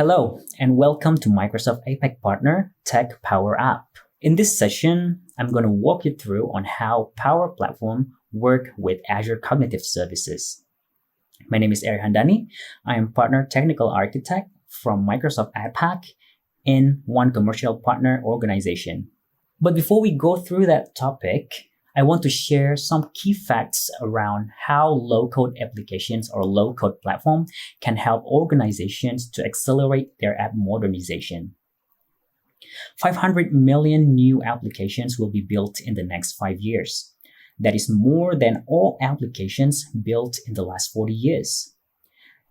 Hello, and welcome to Microsoft APAC partner TechPowerUp. In this session, I'm going to walk you through on how Power Platform work with Azure Cognitive Services. My name is Eric Handani. I am partner technical architect from Microsoft APAC in one commercial partner organization. But before we go through that topic, I want to share some key facts around how low-code applications or low-code platform can help organizations to accelerate their app modernization. 500 million new applications will be built in the next 5 years. That is more than all applications built in the last 40 years.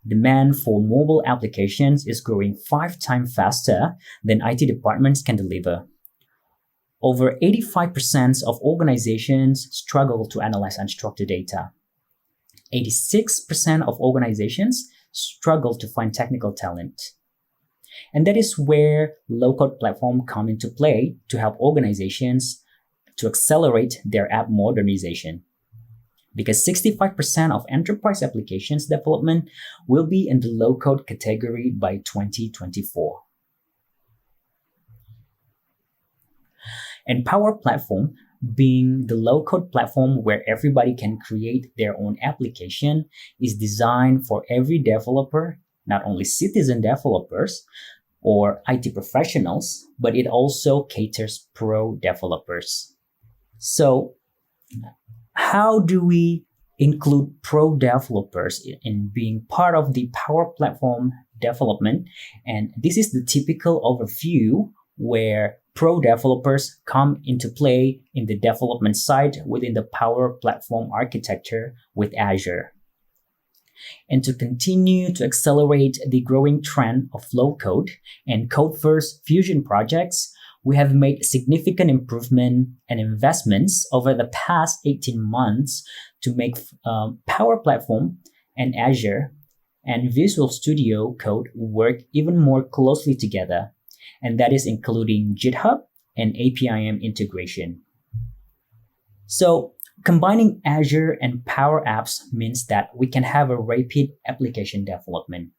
Demand for mobile applications is growing 5 times faster than IT departments can deliver. Over 85% of organizations struggle to analyze unstructured data. 86% of organizations struggle to find technical talent. And that is where low-code platform come into play to help organizations to accelerate their app modernization. Because 65% of enterprise applications development will be in the low-code category by 2024. And Power Platform, being the low-code platform where everybody can create their own application, is designed for every developer, not only citizen developers or IT professionals, but it also caters pro developers. So how do we include pro developers in being part of the Power Platform development? And this is the typical overview where pro developers come into play in the development side within the Power Platform architecture with Azure. And to continue to accelerate the growing trend of low-code and code-first fusion projects, we have made significant improvement and investments over the past 18 months to make Power Platform and Azure and Visual Studio Code work even more closely together. And that is including GitHub and APIM integration. So combining Azure and Power Apps means that we can have a rapid application development.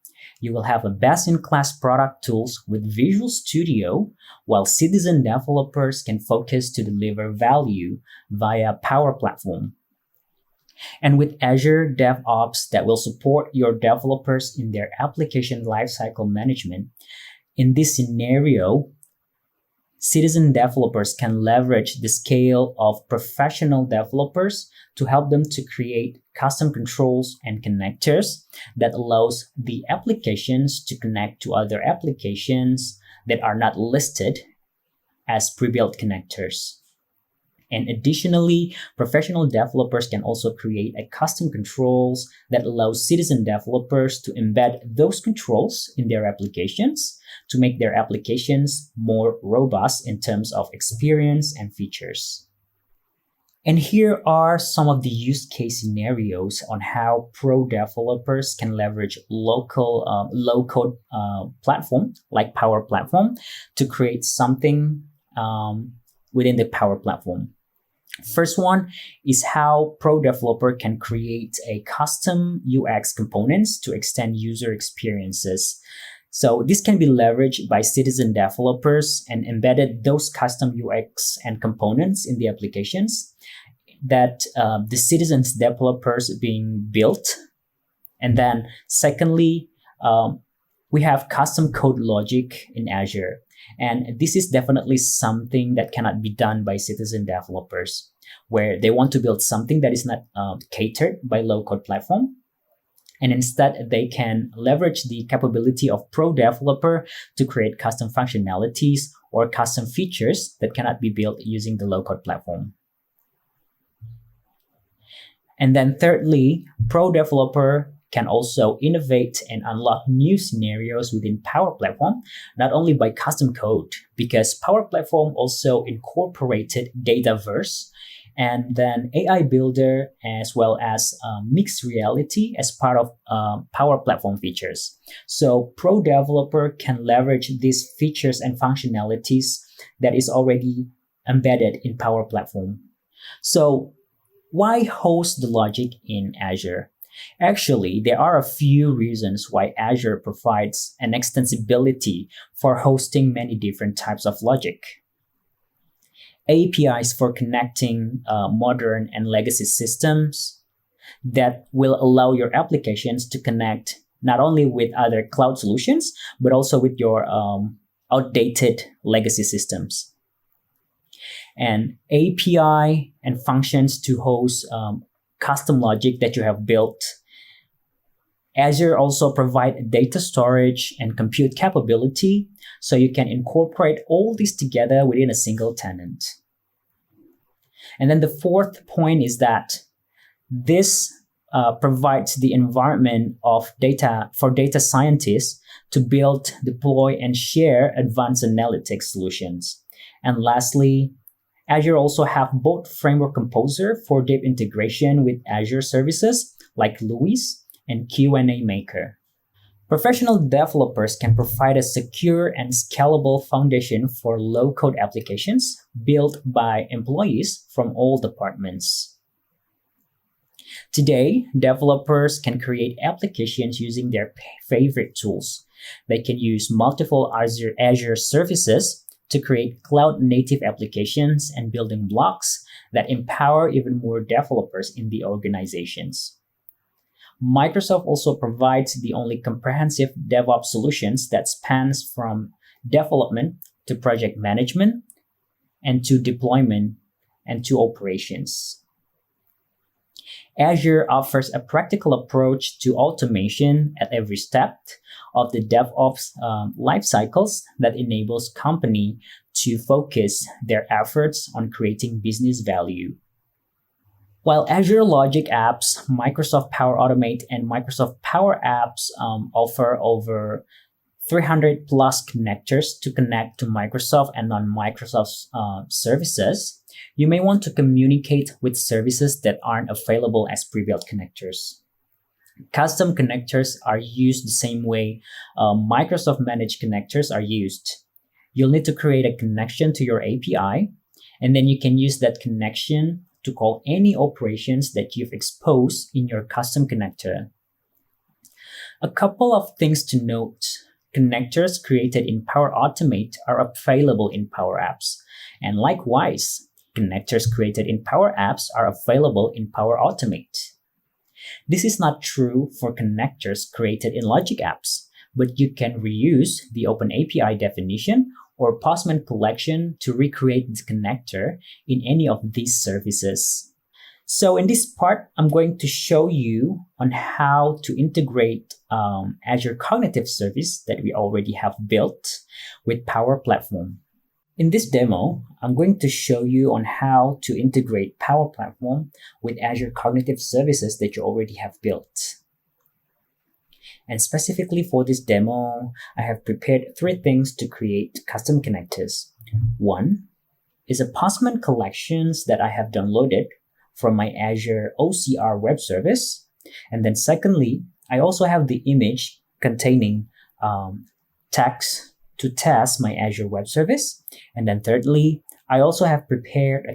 You will have a best-in-class product tools with Visual Studio, while citizen developers can focus to deliver value via Power Platform. And with Azure DevOps that will support your developers in their application lifecycle management, in this scenario, citizen developers can leverage the scale of professional developers to help them to create custom controls and connectors that allows the applications to connect to other applications that are not listed as pre-built connectors. And additionally, professional developers can also create a custom controls that allows citizen developers to embed those controls in their applications to make their applications more robust in terms of experience and features. And here are some of the use case scenarios on how pro developers can leverage low-code platform like Power Platform to create something within the Power Platform. First one is how pro developer can create a custom UX components to extend user experiences. So this can be leveraged by citizen developers and embedded those custom UX and components in the applications that the citizens developers being built. And then secondly, we have custom code logic in Azure. And this is definitely something that cannot be done by citizen developers, where they want to build something that is not catered by low-code platform. And instead, they can leverage the capability of pro developer to create custom functionalities or custom features that cannot be built using the low-code platform. And then thirdly, pro developer can also innovate and unlock new scenarios within Power Platform, not only by custom code, because Power Platform also incorporated Dataverse and then AI Builder as well as mixed reality as part of Power Platform features. So pro developer can leverage these features and functionalities that is already embedded in Power Platform. So why host the logic in Azure? Actually, there are a few reasons why Azure provides an extensibility for hosting many different types of logic. APIs for connecting modern and legacy systems that will allow your applications to connect not only with other cloud solutions, but also with your outdated legacy systems. And API and functions to host custom logic that you have built. Azure also provide data storage and compute capability, so you can incorporate all these together within a single tenant. And then the fourth point is that this provides the environment of data for data scientists to build, deploy, and share advanced analytics solutions. And lastly, Azure also have both Framework Composer for deep integration with Azure services like Luis and Q&A Maker. Professional developers can provide a secure and scalable foundation for low-code applications built by employees from all departments. Today, developers can create applications using their favorite tools. They can use multiple Azure services to create cloud-native applications and building blocks that empower even more developers in the organizations. Microsoft also provides the only comprehensive DevOps solutions that spans from development to project management and to deployment and to operations. Azure offers a practical approach to automation at every step of the DevOps life cycles that enables company to focus their efforts on creating business value. While Azure Logic Apps, Microsoft Power Automate, and Microsoft Power Apps offer over 300 plus connectors to connect to Microsoft and non-Microsoft services, you may want to communicate with services that aren't available as pre-built connectors. Custom connectors are used the same way Microsoft managed connectors are used. You'll need to create a connection to your API, and then you can use that connection to call any operations that you've exposed in your custom connector. A couple of things to note. Connectors created in Power Automate are available in Power Apps, and likewise, connectors created in Power Apps are available in Power Automate. This is not true for connectors created in Logic Apps, but you can reuse the OpenAPI definition or Postman collection to recreate the connector in any of these services. So in this part, I'm going to show you on how to integrate Azure Cognitive Service that we already have built with Power Platform. In this demo, I'm going to show you on how to integrate Power Platform with Azure Cognitive Services that you already have built. And specifically for this demo, I have prepared 3 things to create custom connectors. One is a Postman collections that I have downloaded from my Azure OCR web service. And then secondly, I also have the image containing text to test my Azure web service. And then thirdly, I also have prepared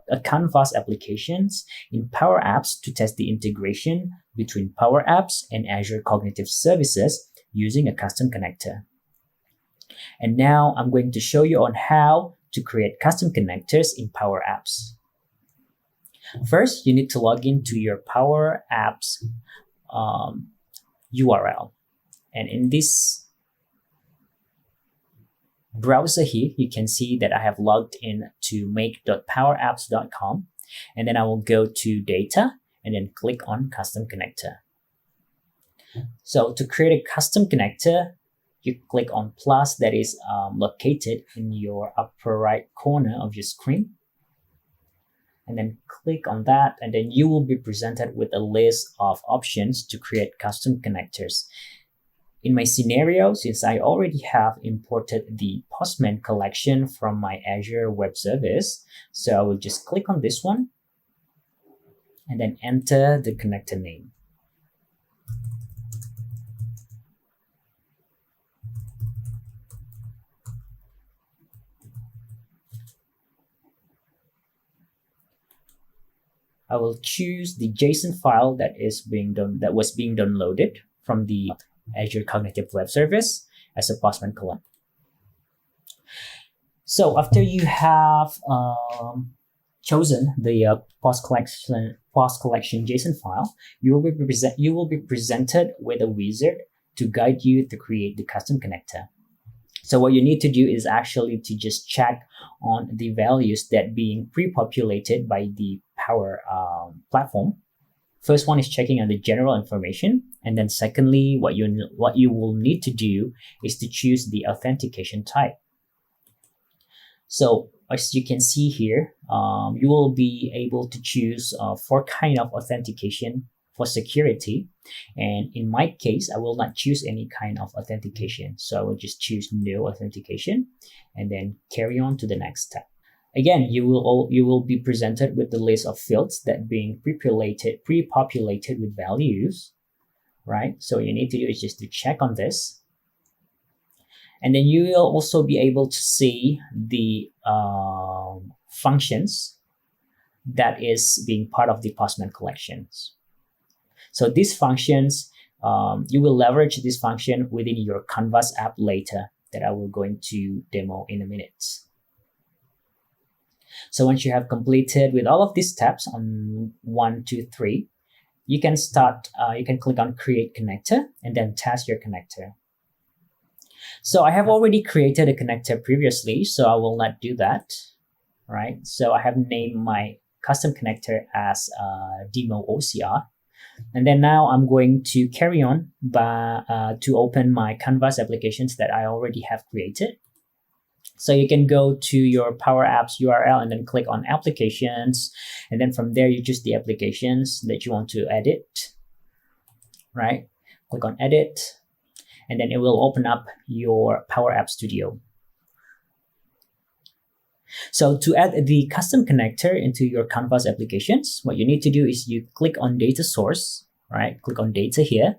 a Canvas applications in Power Apps to test the integration between Power Apps and Azure Cognitive Services using a custom connector. And now I'm going to show you on how to create custom connectors in Power Apps. First, you need to log into your Power Apps URL. And in this browser here, you can see that I have logged in to make.powerapps.com. And then I will go to Data and then click on Custom Connector. So to create a custom connector, you click on plus that is located in your upper right corner of your screen. And then click on that, and then you will be presented with a list of options to create custom connectors. In my scenario, since I already have imported the Postman collection from my Azure web service, so I will just click on this one and then enter the connector name. I will choose the JSON file that was being downloaded from the Azure Cognitive Web Service as a Postman collection. So after you have chosen the post collection JSON file, you will be presented with a wizard to guide you to create the custom connector. So what you need to do is actually to just check on the values that being pre-populated by the Power platform. First one is checking on the general information, and then secondly, what you will need to do is to choose the authentication type. So as you can see here, you will be able to choose 4 kind of authentication for security. And in my case, I will not choose any kind of authentication. So I will just choose no authentication and then carry on to the next step. Again, you will be presented with the list of fields that being pre-populated with values, right? So what you need to do is just to check on this. And then you will also be able to see the functions that is being part of the Postman collections. So these functions, you will leverage this function within your Canvas app later that I will going to demo in a minute. So once you have completed with all of these steps on 1, 2, 3, you can start, you can click on Create Connector and then test your connector. So I have already created a connector previously, so I will not do that, right? So I have named my custom connector as demo OCR. And then now I'm going to carry on to open my Canvas applications that I already have created. So you can go to your Power Apps URL and then click on Applications. And then from there, you choose the applications that you want to edit, right? Click on Edit. And then it will open up your Power App Studio. So to add the custom connector into your Canvas applications, what you need to do is you click on Data Source, right? Click on Data here.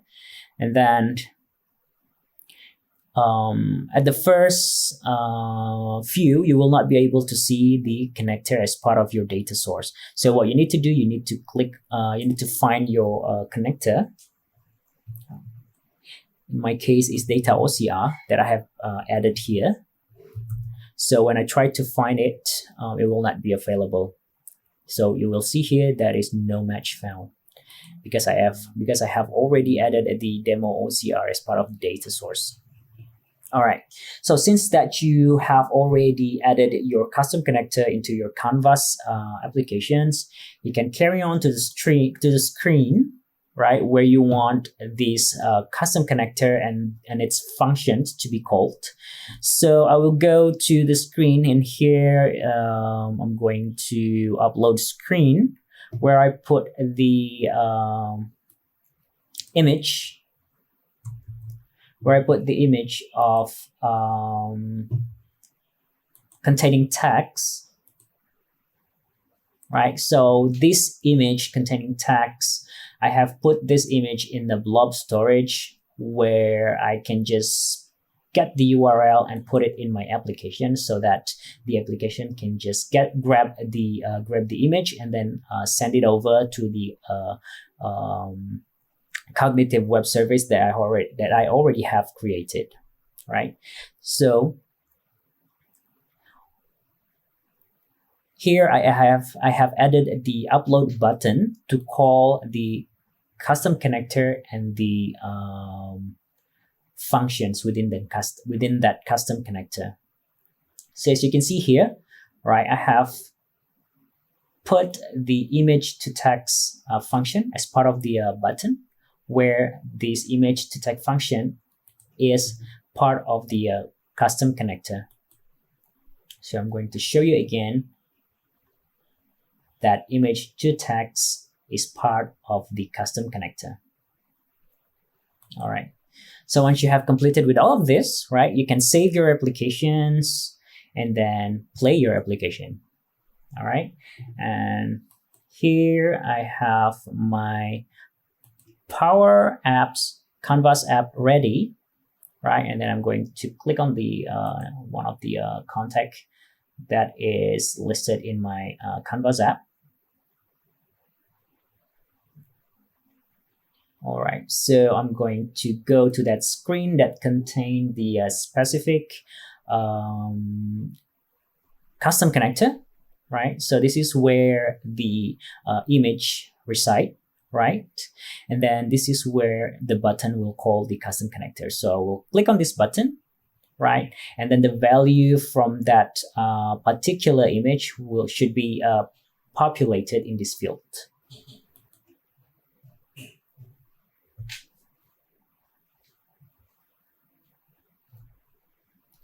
And then at the first view, you will not be able to see the connector as part of your data source. So what you need to do, you need to find your connector. In my case, is data OCR that I have added here. So when I try to find it, it will not be available. So you will see here that is no match found because I have already added the demo OCR as part of the data source. All right. So since that you have already added your custom connector into your Canvas applications, you can carry on to the screen, right, where you want this custom connector and its functions to be called. So I will go to the screen, and here I'm going to upload screen where I put the image, of containing text, right? So this image containing text, I have put this image in the blob storage where I can just get the URL and put it in my application so that the application can just grab the image and then send it over to the cognitive web service that I already have created, right? So here I have added the upload button to call the custom connector and the functions within that custom connector. So as you can see here, right, I have put the image to text function as part of the button, where this image to text function is part of the custom connector. So I'm going to show you again that image to text is part of the custom connector. All right. So once you have completed with all of this, right, you can save your applications and then play your application. All right. And here I have my Power Apps Canvas app ready, right? And then I'm going to click on the one of the contact that is listed in my Canvas app. All right, so I'm going to go to that screen that contains the specific custom connector, right? So this is where the image reside, right? And then this is where the button will call the custom connector. So we'll click on this button, right? And then the value from that particular image should be populated in this field.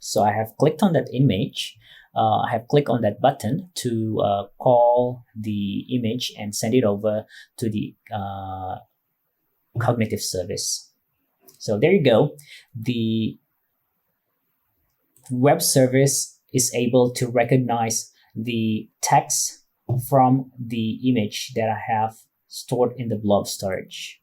So I have clicked on that image. I have clicked on that button to call the image and send it over to the cognitive service. So there you go. The web service is able to recognize the text from the image that I have stored in the blob storage.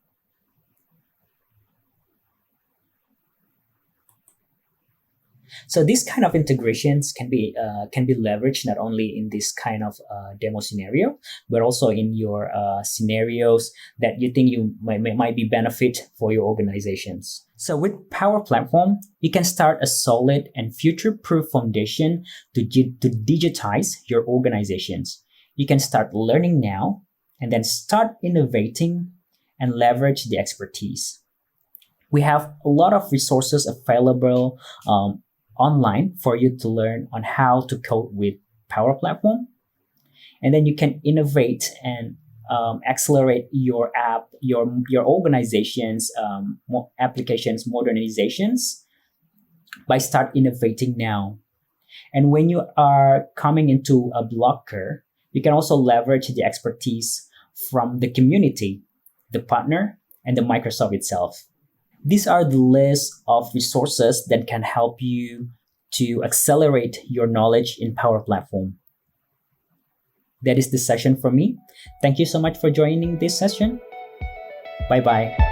So these kind of integrations can be leveraged not only in this kind of demo scenario, but also in your scenarios that you think you might be benefit for your organizations. So with Power Platform, you can start a solid and future-proof foundation to digitize your organizations. You can start learning now and then start innovating and leverage the expertise. We have a lot of resources available online for you to learn on how to code with Power Platform. And then you can innovate and accelerate your app, your organization's applications modernizations by start innovating now. And when you are coming into a blocker, you can also leverage the expertise from the community, the partner, and the Microsoft itself. These are the list of resources that can help you to accelerate your knowledge in Power Platform. That is the session for me. Thank you so much for joining this session. Bye-bye.